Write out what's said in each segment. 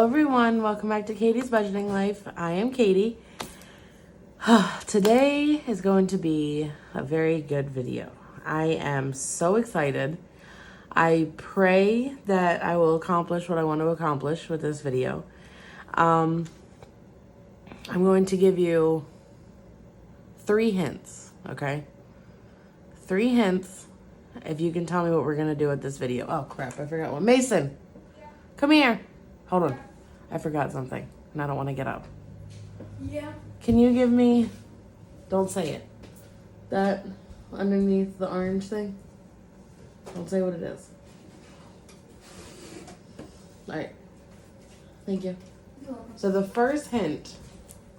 Hello everyone, welcome back to Katie's Budgeting Life. I am Katie. Today is going to be a very good video. I am so excited. I pray that I will accomplish what I want to accomplish with this video. I'm going to give you 3 hints, okay? 3 hints if you can tell me what we're going to do with this video. Oh crap, I forgot one. Mason, come here. Hold on. I forgot something and I don't want to get up. Yeah. Can you give me, don't say it, that underneath the orange thing? Don't say what it is. All right. Thank you. So the first hint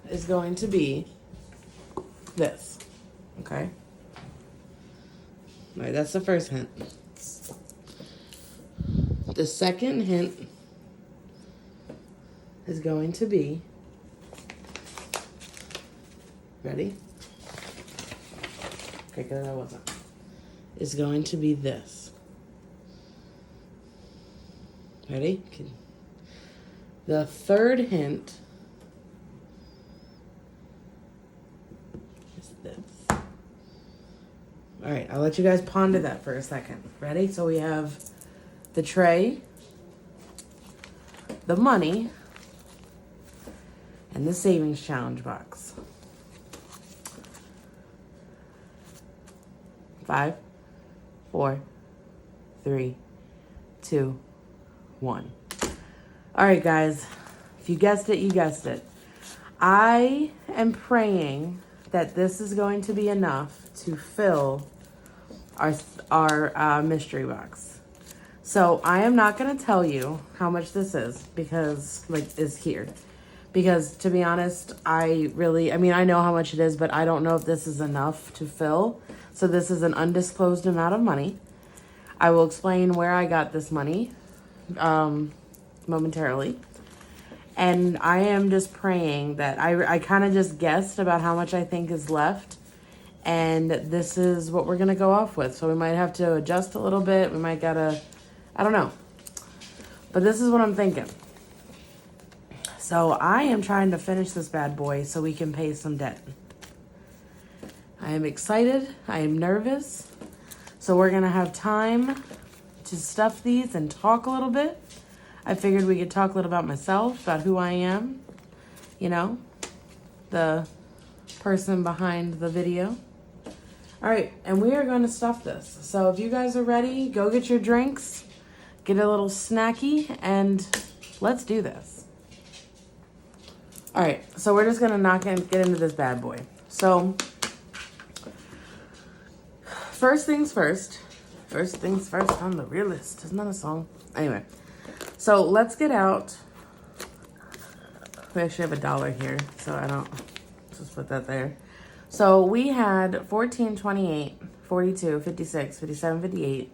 is going to be this. Okay? All right, that's the first hint. The second hint is going to be, ready? Okay, good, I wasn't. Is going to be this. Ready? Okay. The third hint is this. All right, I'll let you guys ponder that for a second. Ready? So we have the tray, the money, and the savings challenge box. 5, 4, 3, 2, 1. All right, guys, if you guessed it, you guessed it. I am praying that this is going to be enough to fill our mystery box. So I am not going to tell you how much this is because, is here. Because to be honest, I know how much it is, but I don't know if this is enough to fill. So this is an undisclosed amount of money. I will explain where I got this money momentarily. And I am just praying that I kind of just guessed about how much I think is left. And this is what we're going to go off with. So we might have to adjust a little bit. We might gotta, I don't know. But this is what I'm thinking. So I am trying to finish this bad boy so we can pay some debt. I am excited. I am nervous. So we're going to have time to stuff these and talk a little bit. I figured we could talk a little about myself, about who I am. You know, the person behind the video. All right, and we are going to stuff this. So if you guys are ready, go get your drinks, get a little snacky, and let's do this. All right, so we're just gonna get into this bad boy. So, first things first. First things first, I'm the realist. Isn't that a song? Anyway, so let's get out. We actually have $1 here, so I don't, just put that there. So we had 14, 28, 42, 56, 57, 58,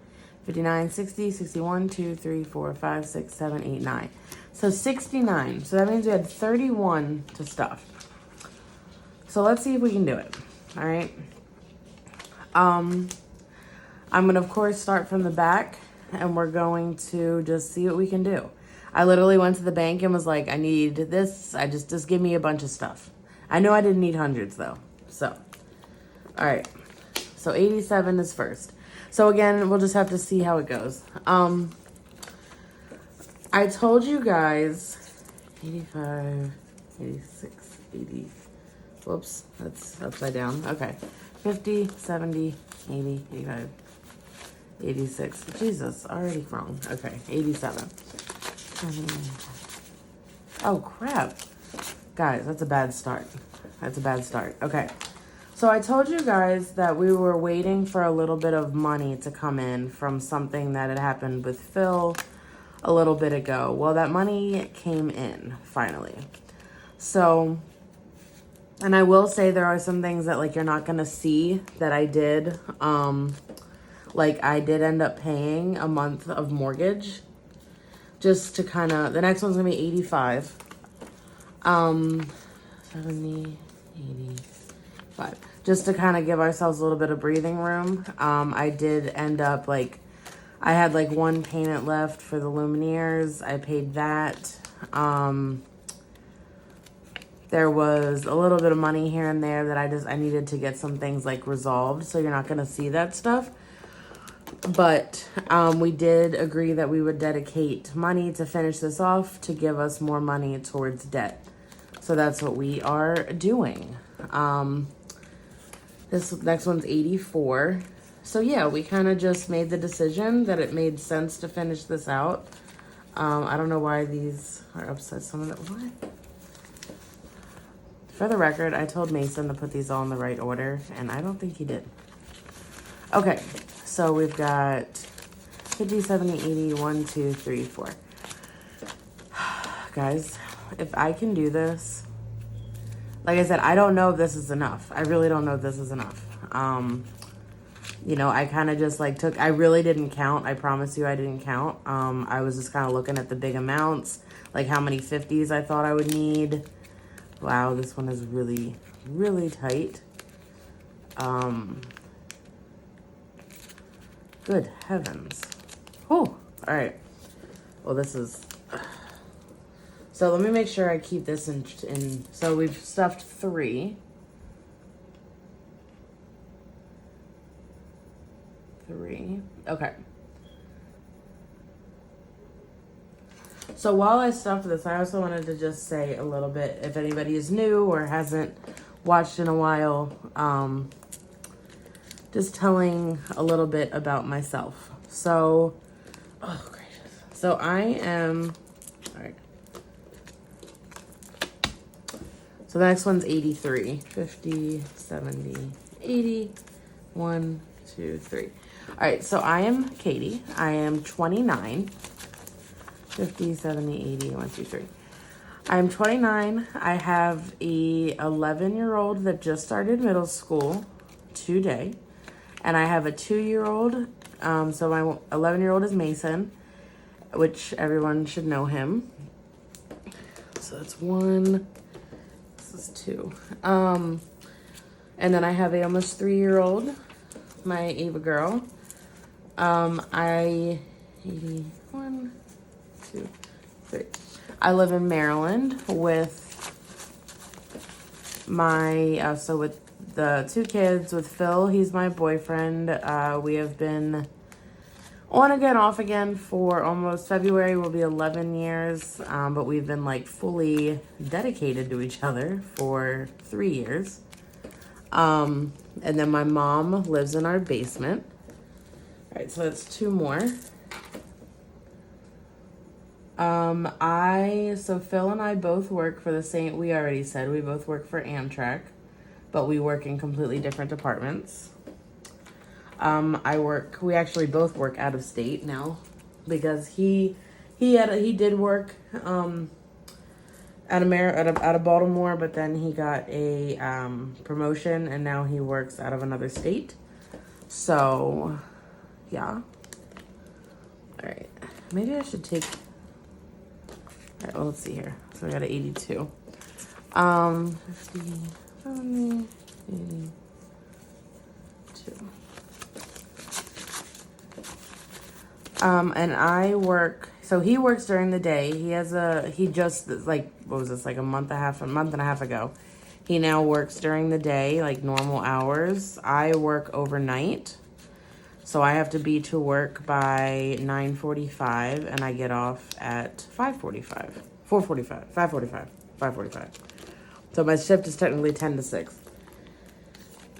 59, 60, 61, 2, 3, 4, 5, 6, 7, 8, 9. So 69. So that means we had 31 to stuff. So let's see if we can do it. All right. I'm going to, of course, start from the back. And we're going to just see what we can do. I literally went to the bank and was like, I need this. Just give me a bunch of stuff. I know I didn't need hundreds, though. So, all right. So 87 is first. So again, we'll just have to see how it goes. I told you guys 85, 86, 80. Whoops, that's upside down. Okay. 50, 70, 80, 85, 86. Jesus, already wrong. Okay, 87. Oh, crap. Guys, that's a bad start. That's a bad start. Okay. So I told you guys that we were waiting for a little bit of money to come in from something that had happened with Phil a little bit ago. Well, that money came in finally. So, and I will say there are some things that you're not going to see that I did. I did end up paying a month of mortgage just to kind of, the next one's going to be 85. 70, 85. Just to kind of give ourselves a little bit of breathing room. I did end up I had one payment left for the Lumineers. I paid that. There was a little bit of money here and there that I needed to get some things like resolved, so you're not gonna see that stuff. But we did agree that we would dedicate money to finish this off to give us more money towards debt. So that's what we are doing. This next one's 84. So yeah, we kind of just made the decision that it made sense to finish this out. I don't know why these are upset. Some of them, what? For the record, I told Mason to put these all in the right order, and I don't think he did. Okay, so we've got 50, 70, 80, 1, 2, 3, 4. Guys, if I can do this, like I said, I don't know if this is enough. I really don't know if this is enough. You know, I kind of just like I really didn't count. I promise you I didn't count. I was just kind of looking at the big amounts, like how many 50s I thought I would need. Wow, this one is really, really tight. Good heavens. Oh, all right. Well, this is... So let me make sure I keep this in... So we've stuffed 3. 3. Okay. So while I stuffed this, I also wanted to just say a little bit, if anybody is new or hasn't watched in a while, just telling a little bit about myself. So, oh gracious. So I am, all right. So the next one's 83, 50, 70, 80, 1, 2, 3. All right, so I am Katie. I am 29. 50, 70, 80, 1, 2, 3. I'm 29. I have a 11-year-old that just started middle school today. And I have a 2-year-old. So my 11-year-old is Mason, which everyone should know him. So that's 1. This is 2. And then I have a almost 3-year-old, my Ava girl. 81, 2, 3. I live in Maryland with my, so with the 2 kids, with Phil, he's my boyfriend. We have been on again, off again for almost February will be 11 years. But we've been like fully dedicated to each other for 3 years. And then my mom lives in our basement. All right, so that's 2 more. So Phil and I both work for the same, we already said we both work for Amtrak, but we work in completely different departments. We actually both work out of state now because he did work, out of Baltimore, but then he got a, promotion and now he works out of another state. So, yeah. All right, maybe I should take... All right, well, let's see here. So I got an 82. 50, 70, 82. And I work, so he works during the day. He just, like, what was this, like a month and a half ago. He now works during the day, like normal hours. I work overnight. So I have to be to work by 9:45 and I get off at 5:45. 4:45. 5:45. 5:45. So my shift is technically 10 to 6.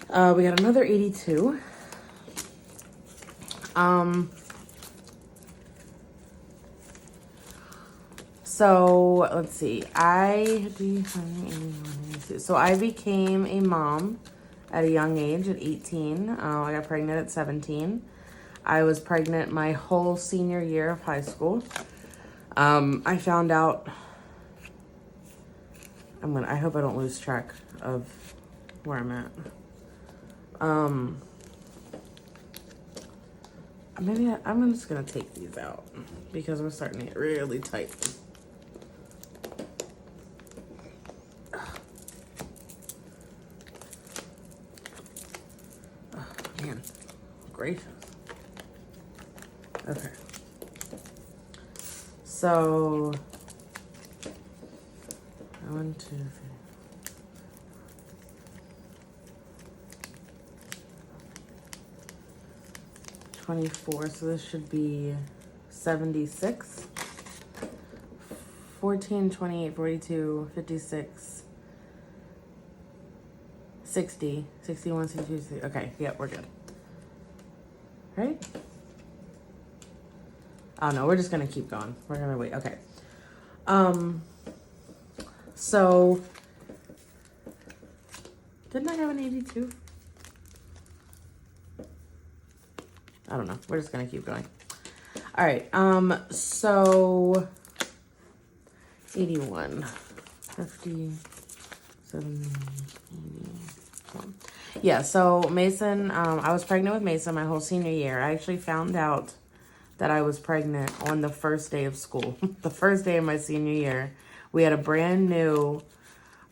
We got another 82. So let's see. So I became a mom at a young age, at 18. I got pregnant at 17. I was pregnant my whole senior year of high school. I found out, I hope I don't lose track of where I'm at. Maybe I'm just gonna take these out because we're starting to get really tight. Man, gracious. Okay. So, 1, 2, 3. 24, so this should be 76. 14, 28, 42, 56, 60, 61, 62, 63. Okay, yeah, we're good. Right? Oh no, we're just gonna keep going. We're gonna wait. Okay. So didn't I have an 82? I don't know. We're just gonna keep going. All right. So 81, 50, 70, 81. Yeah, so Mason, I was pregnant with Mason my whole senior year. I actually found out that I was pregnant on the first day of school. The first day of my senior year. We had a brand new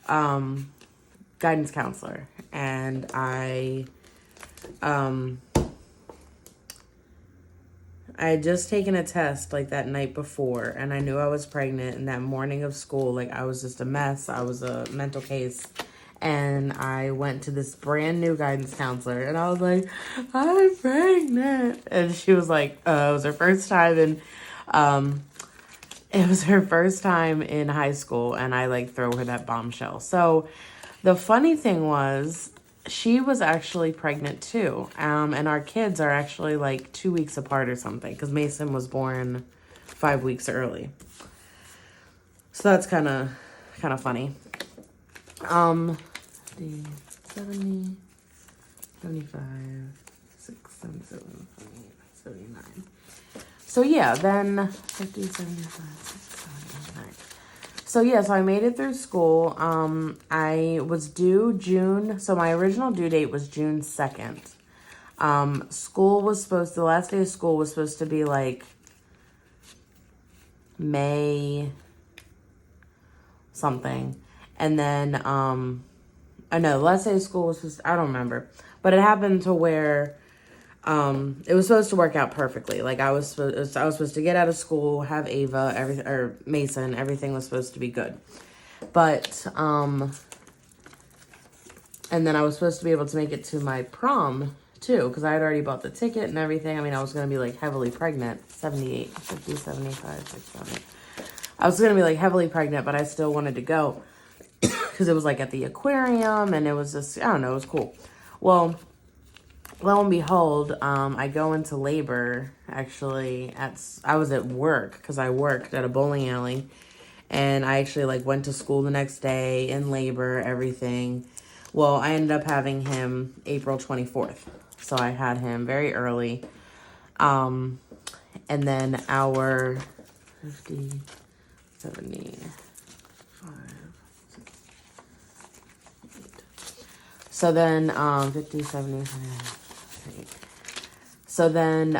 guidance counselor, and I had just taken a test like that night before, and I knew I was pregnant. And that morning of school, like I was just a mess. I was a mental case. And I went to this brand new guidance counselor, and I was like, I'm pregnant. And she was like, it was her first time in high school, and I like throw her that bombshell. So the funny thing was, she was actually pregnant too. And our kids are actually like 2 weeks apart or something, because Mason was born 5 weeks early. So that's kind of funny. 50, 70, 75, 6, 7, 7, 8, 79. So yeah, then 50, 75, 6, 7, 8, 9. So yeah, so I made it through school. I was due June, so my original due date was June 2nd. The last day of school was supposed to be like May something. And then, the last day of school was supposed I don't remember. But it happened to where it was supposed to work out perfectly. Like I was supposed to get out of school, have Ava, Mason, everything was supposed to be good. But, and then I was supposed to be able to make it to my prom too, because I had already bought the ticket and everything. I mean, I was going to be like heavily pregnant, 78, 50, 75, 67. I was going to be like heavily pregnant, but I still wanted to go. Because it was like at the aquarium, and it was just, I don't know, it was cool. Well, lo and behold, I go into labor, actually, I was at work, because I worked at a bowling alley, and I actually like went to school the next day, in labor, everything. Well, I ended up having him April 24th, so I had him very early, and then our 50, 70, so then, 50, 70, so then,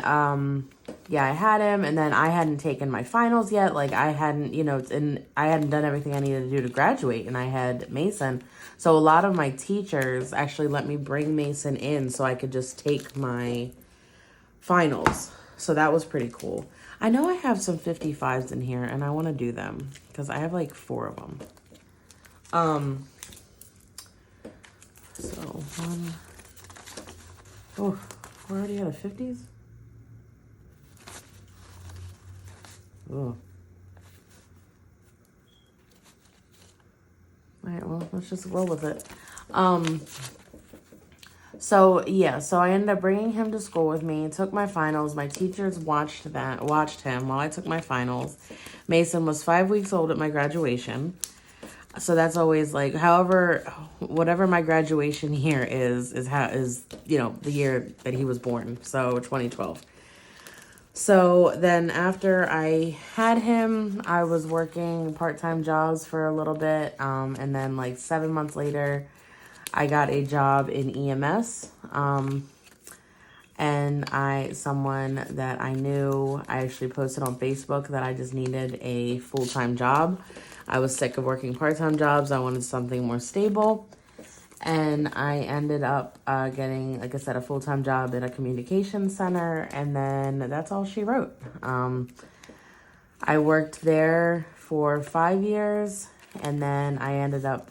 yeah, I had him, and then I hadn't taken my finals yet. Like, I hadn't, I hadn't done everything I needed to do to graduate, and I had Mason. So a lot of my teachers actually let me bring Mason in so I could just take my finals. So that was pretty cool. I know I have some 55s in here, and I want to do them, because I have, like, 4 of them. So, we're already out of 50s? Oh. Alright, well, let's just roll with it. So, yeah, so I ended up bringing him to school with me, took my finals. My teachers watched him while I took my finals. Mason was 5 weeks old at my graduation. So that's always like, whatever my graduation year is the year that he was born. So 2012. So then after I had him, I was working part-time jobs for a little bit. And then like 7 months later, I got a job in EMS. And someone that I knew, I actually posted on Facebook that I just needed a full-time job. I was sick of working part-time jobs. I wanted something more stable. And I ended up getting, like I said, a full-time job at a communications center. And then that's all she wrote. I worked there for 5 years. and then I ended up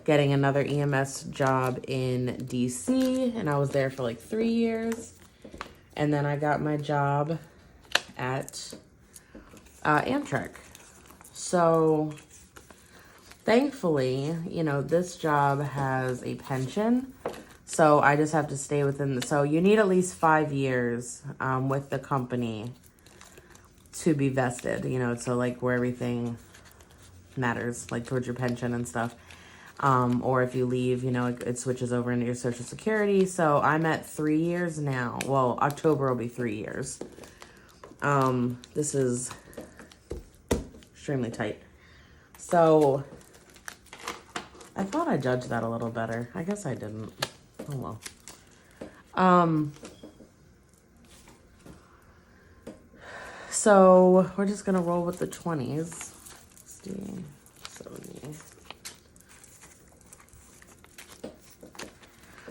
getting another EMS job in DC, and I was there for like 3 years. And then I got my job at Amtrak. So thankfully, you know, this job has a pension. So I just have to stay within so you need at least 5 years with the company to be vested, you know, so like where everything matters, like towards your pension and stuff. Or if you leave, you know, it switches over into your Social Security. So I'm at 3 years now. Well, October will be 3 years. This is extremely tight. So I thought I judged that a little better. I guess I didn't. Oh well. So we're just gonna roll with the 20s. 60, 70.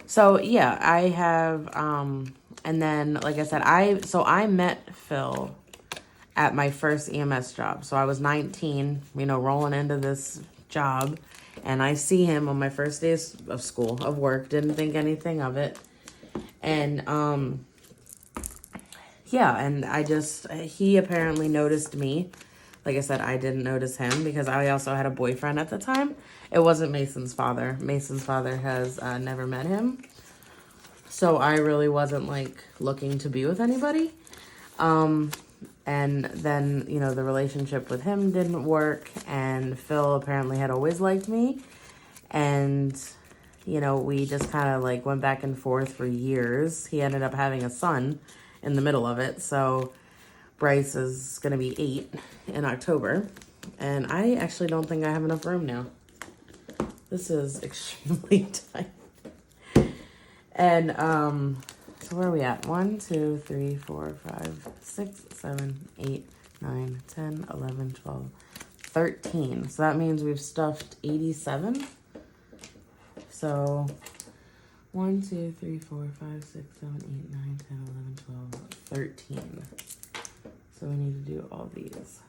So yeah, I have, and then like I said, I met Phil at my first EMS job. So I was 19, you know, rolling into this job, and I see him on my first day of school, of work, didn't think anything of it. And, yeah, and he apparently noticed me. Like I said, I didn't notice him because I also had a boyfriend at the time. It wasn't Mason's father. Mason's father has never met him. So I really wasn't like looking to be with anybody. And then, you know, the relationship with him didn't work, and Phil apparently had always liked me. And, you know, we just kind of like went back and forth for years. He ended up having a son in the middle of it. So Bryce is going to be 8 in October. And I actually don't think I have enough room now. This is extremely tight. And, so where are we at? 1, 2, 3, 4, 5, 6, 7, 8, 9, 10, 11, 12, 13. So that means we've stuffed 87. So 1, 2, 3, 4, 5, 6, 7, 8, 9, 10, 11, 12, 13. So we need to do all these.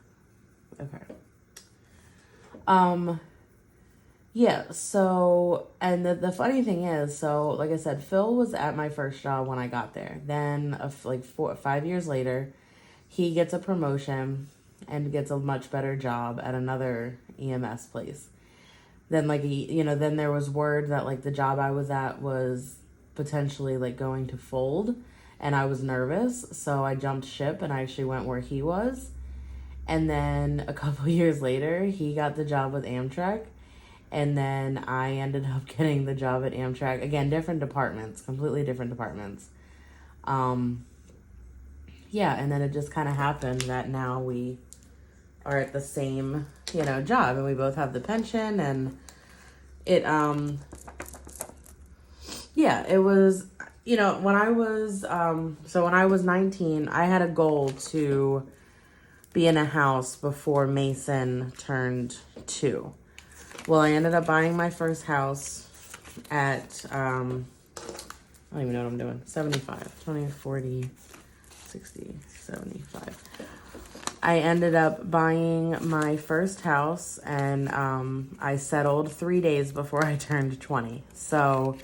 Okay. Yeah, so, and the funny thing is, so, like I said, Phil was at my first job when I got there. Then, like 5 years later, he gets a promotion and gets a much better job at another EMS place. Then, like, you know, then there was word that, like, the job I was at was potentially, like, going to fold, and I was nervous, so I jumped ship and I actually went where he was. And then a couple years later, he got the job with Amtrak. And then I ended up getting the job at Amtrak. Again, different departments, completely different departments. Yeah, and then it just kind of happened that now we are at the same, you know, job. And we both have the pension. And it, yeah, it was, you know, when I was, so when I was 19, I had a goal to be in a house before Mason turned 2. Well, I ended up buying my first house at, I don't even know what I'm doing, 75, 20, 40, 60, 75. I ended up buying my first house, and I settled 3 days before I turned 20. So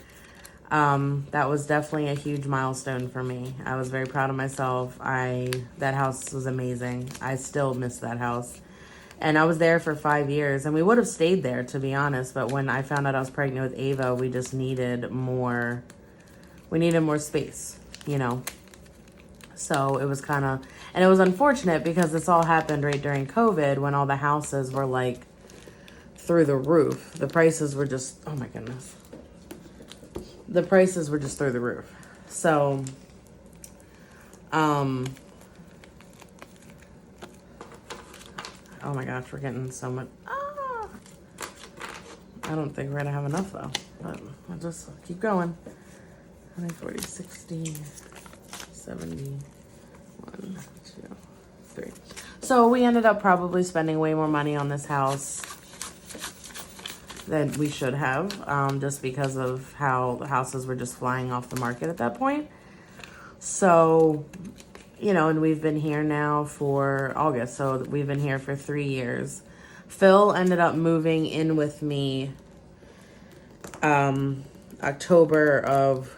that was definitely a huge milestone for me. I was very proud of myself. That house was amazing. I still miss that house. And I was there for 5 years, and we would have stayed there, to be honest. But when I found out I was pregnant with Ava, we just needed more space, you know. So it was kind of, and it was unfortunate because this all happened right during COVID when all the houses were like through the roof. The prices were just, oh my goodness. The prices were just through the roof. So, oh my gosh, we're getting so much. I don't think we're going to have enough though. But I'll just keep going. 20, 40, 60, 70, 1, 2, 3. So we ended up probably spending way more money on this house than we should have, just because of how the houses were just flying off the market at that point. So, you know, and we've been here now for August, so we've been here for 3 years. Phil ended up moving in with me October of,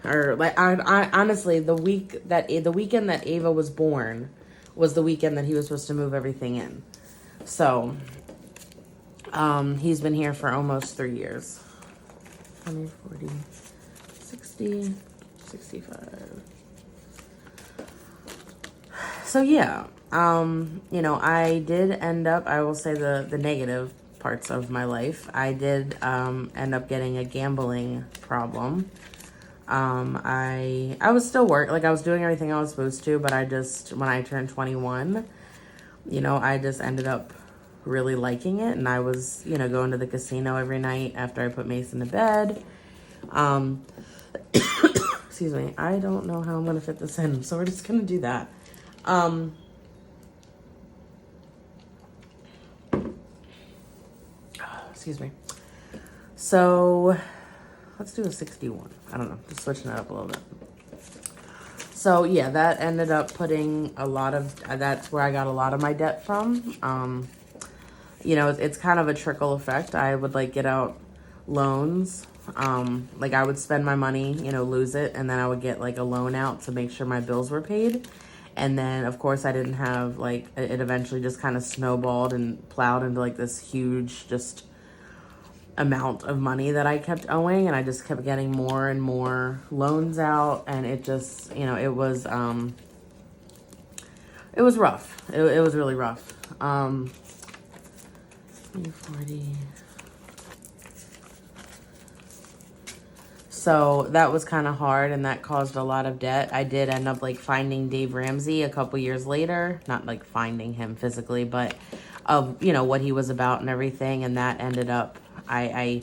or like I honestly the weekend that Ava was born was the weekend that he was supposed to move everything in. So he's been here for almost 3 years. 20, 40, 60, 65. So yeah, you know, I did end up, I will say the negative parts of my life. I did end up getting a gambling problem. I was still like I was doing everything I was supposed to, but I just, when I turned 21, you know, I just ended up really liking it. And I was, you know, going to the casino every night after I put Mason to bed. Excuse me. I don't know how I'm going to fit this in, so we're just going to do that. Excuse me. So let's do a 61. I don't know, just switching that up a little bit. So yeah, that ended up putting a lot of, that's where I got a lot of my debt from. You know, it's kind of a trickle effect. I would like get out loans. Like I would spend my money, you know, lose it, and then I would get like a loan out to make sure my bills were paid. And then of course I didn't have, like, it eventually just kind of snowballed and plowed into like this huge just amount of money that I kept owing, and I just kept getting more and more loans out, and it just, you know, it was rough. It was really rough. 40. So that was kind of hard, and that caused a lot of debt. I did end up like finding Dave Ramsey a couple years later, not like finding him physically, but of, you know, what he was about and everything. And that ended up, I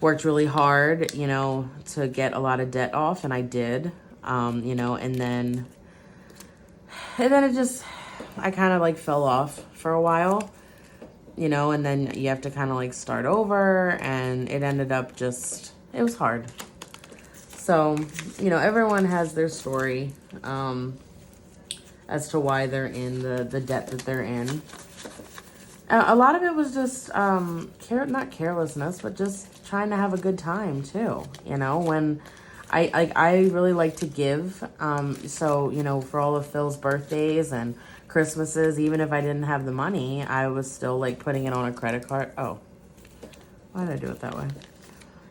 worked really hard, you know, to get a lot of debt off, and I did, you know, and then it just, I kind of like fell off for a while, you know, and then you have to kind of like start over, and it ended up just, it was hard. So, you know, everyone has their story as to why they're in the debt that they're in. A lot of it was just not carelessness, but just trying to have a good time too. You know, when I really like to give. So, you know, for all of Phil's birthdays and Christmases, even if I didn't have the money, I was still like putting it on a credit card. Oh, why did I do it that way?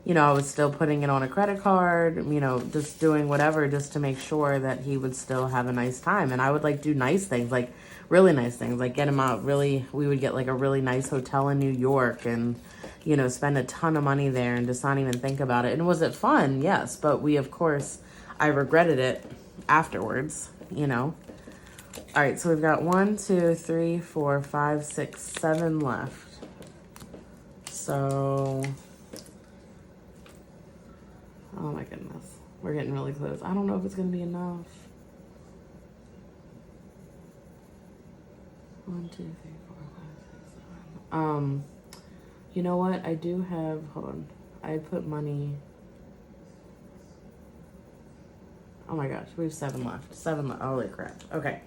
You know, I was still putting it on a credit card, you know, just doing whatever just to make sure that he would still have a nice time. And I would like do nice things, like really nice things, like get him out we would get like a really nice hotel in New York and, you know, spend a ton of money there and just not even think about it. And was it fun? Yes. But we, of course, I regretted it afterwards, you know. All right. So we've got 1, 2, 3, 4, 5, 6, 7 left. So, oh my goodness. We're getting really close. I don't know if it's going to be enough. 1, 2, 3, 4, 5, 6, 7. You know what? I do have, hold on. I put money. Oh my gosh, we have 7 left. 7 left. Holy crap. Okay.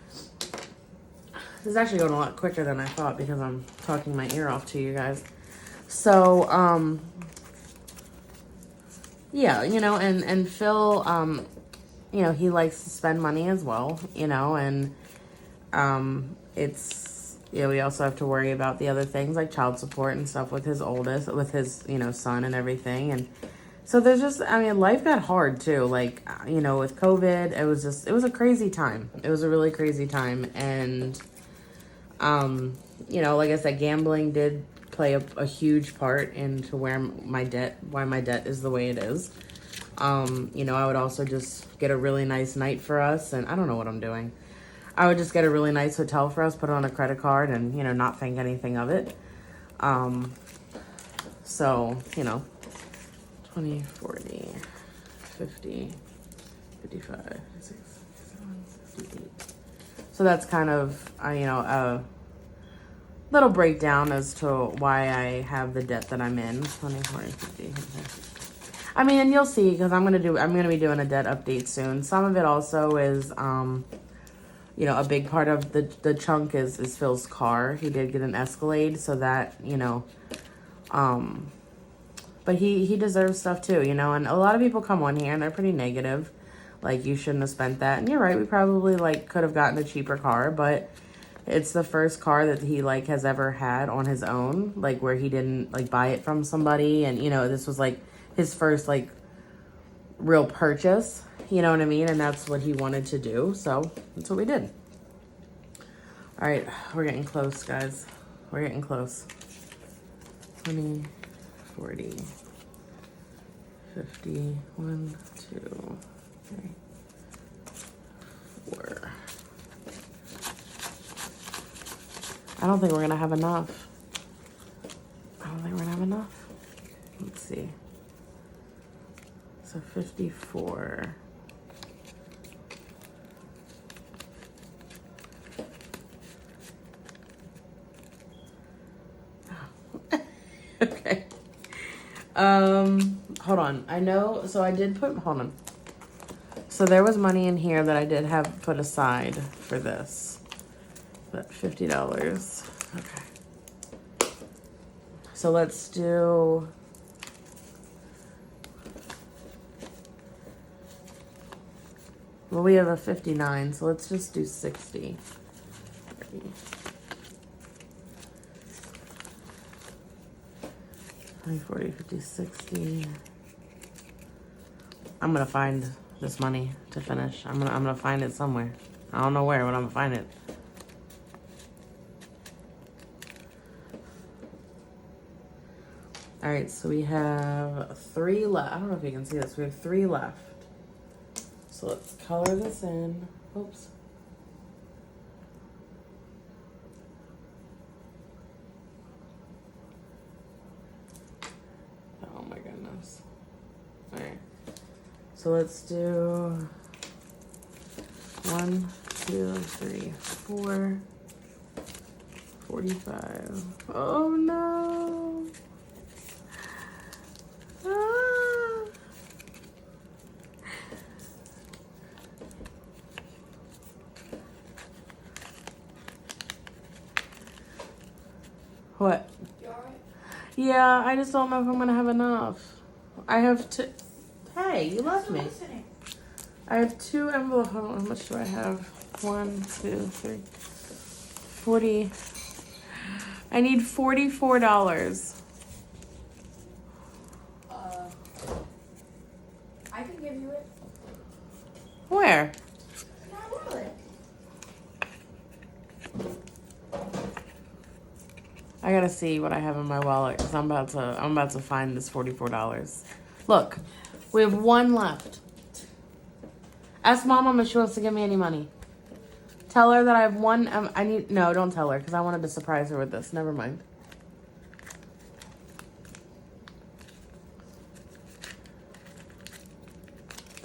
This is actually going a lot quicker than I thought because I'm talking my ear off to you guys. So, yeah, you know, and Phil, you know, he likes to spend money as well, you know, and it's, you know, we also have to worry about the other things like child support and stuff with his oldest, with his, you know, son and everything. And so there's just, I mean, life got hard too. Like, you know, with COVID, it was just, it was a crazy time. It was a really crazy time. And, you know, like I said, gambling did play a huge part into why my debt is the way it is. You know, I would also just get a really nice night for us, and I don't know what I'm doing. I would just get a really nice hotel for us, put it on a credit card, and, you know, not think anything of it. So, you know, 20, 40, 50, 55, 60, 67, 68. So that's kind of, you know, a little breakdown as to why I have the debt that I'm in. 20, 40, 50, 50. I mean, and you'll see, because I'm gonna be doing a debt update soon. Some of it also is, you know, a big part of the chunk is Phil's car. He did get an Escalade, so that, you know, but he deserves stuff too, you know, and a lot of people come on here and they're pretty negative. Like, you shouldn't have spent that. And you're right, we probably, like, could have gotten a cheaper car, but it's the first car that he, like, has ever had on his own, like, where he didn't, like, buy it from somebody. And, you know, this was, like, his first, like, real purchase, you know what I mean? And that's what he wanted to do, so that's what we did. All right, we're getting close, guys. We're getting close. 20, 40, 50, 1, 2, 3, 4. I don't think we're gonna have enough. I don't think we're gonna have enough. Let's see. So 54. Okay. Hold on. I know, so I did put, hold on. So there was money in here that I did have put aside for this. But $50. Okay. So let's do, well, we have a 59, so let's just do 60. 30. 20, 40, 50, 60. I'm gonna find this money to finish. I'm gonna find it somewhere. I don't know where, but I'm gonna find it. All right, so we have 3 left. I don't know if you can see this. We have 3 left. So let's color this in. Oops. Oh my goodness. All right. So let's do 1, 2, 3, 4, 45. Oh no. Ah. What? You alright? Yeah, I just don't know if I'm gonna have enough. I have to. Hey, you left me. Listening. I have 2 envelopes. Hold on, how much do I have? 1, 2, 3, 40. I need $44. I can give you it. Where? My wallet. I gotta see what I have in my wallet because I'm about to find this $44. Look, we have 1 left. Ask Mom if she wants to give me any money. Tell her that I have 1. No, don't tell her because I wanted to surprise her with this. Never mind.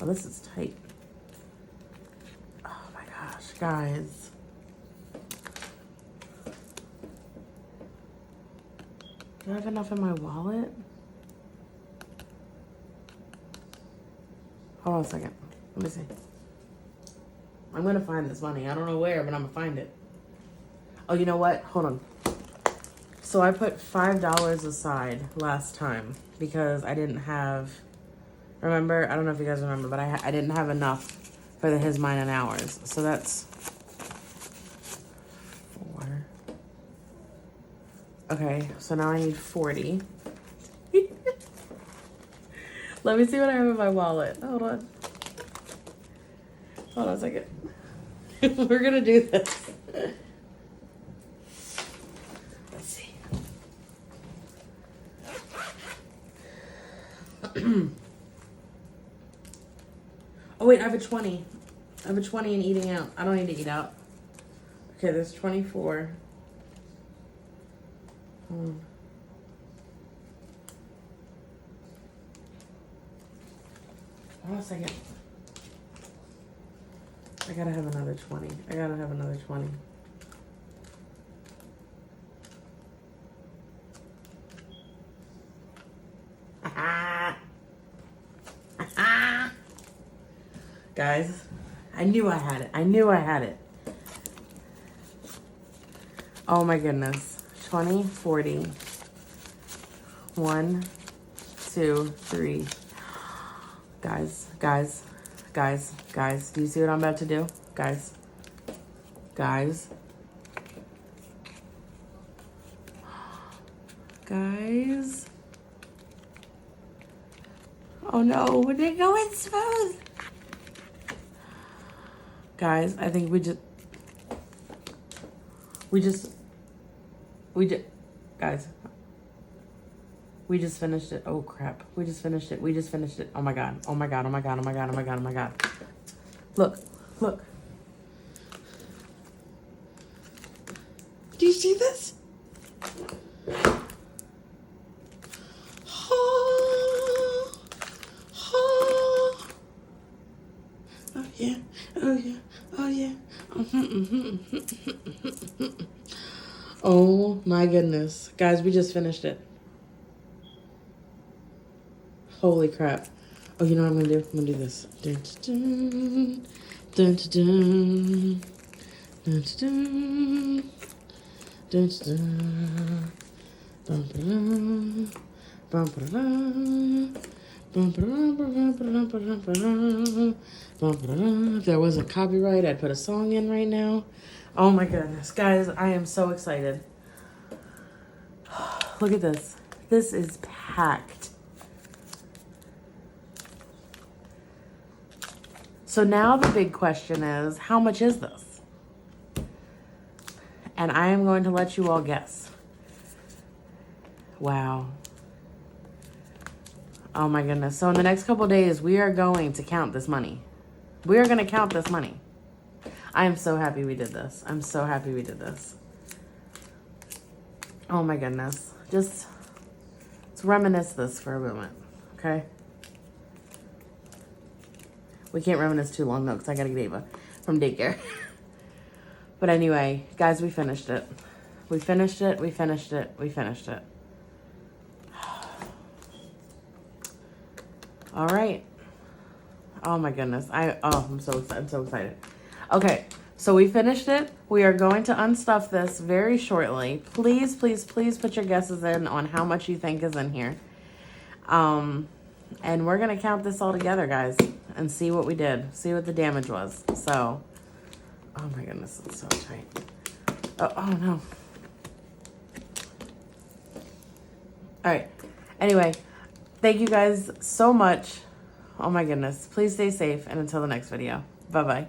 Oh, this is tight. Oh my gosh, guys. Do I have enough in my wallet? Hold on a second. Let me see. I'm gonna find this money. I don't know where, but I'm gonna find it. Oh, you know what? Hold on. So I put $5 aside last time because I didn't have. Remember? I don't know if you guys remember, but I didn't have enough for the his, mine, and ours. So that's 4. Okay, so now I need 40. Let me see what I have in my wallet. Hold on. Hold on a second. We're gonna do this. Let's see. Oh wait, I have a 20. I have a 20 in eating out. I don't need to eat out. Okay, there's 24. Hold on a second. I gotta have another 20. I gotta have another 20. Guys, I knew I had it. I knew I had it. Oh my goodness. 20, 40. 1, 2, 3. Guys. Do you see what I'm about to do? Guys. Guys. Oh no, they're going smooth. Guys, I think we just, guys, we just finished it. Oh crap, we just finished it. Oh my god. Look. Do you see this? Oh yeah. Oh my goodness. Guys, we just finished it. Holy crap. Oh, you know what I'm gonna do? I'm gonna do this. Dun, dun, dun, dun, dun, dun, dun, if there wasn't copyright, I'd put a song in right now. Oh my goodness. Guys, I am so excited. Look at this. This is packed. So now the big question is, how much is this? And I am going to let you all guess. Wow. Oh my goodness. So in the next couple of days, we are going to count this money. We are going to count this money. I am so happy we did this. Oh my goodness. Just let's reminisce this for a moment, okay? We can't reminisce too long though, because I got to get Ava from daycare. But anyway, guys, we finished it. We finished it. All right. Oh my goodness. I'm so excited. Okay, so we finished it. We are going to unstuff this very shortly. Please put your guesses in on how much you think is in here. And we're gonna count this all together, guys, and see what we did. See what the damage was. So, oh my goodness, it's so tight. Oh no. All right. Anyway, thank you guys so much. Oh my goodness. Please stay safe, and until the next video. Bye-bye.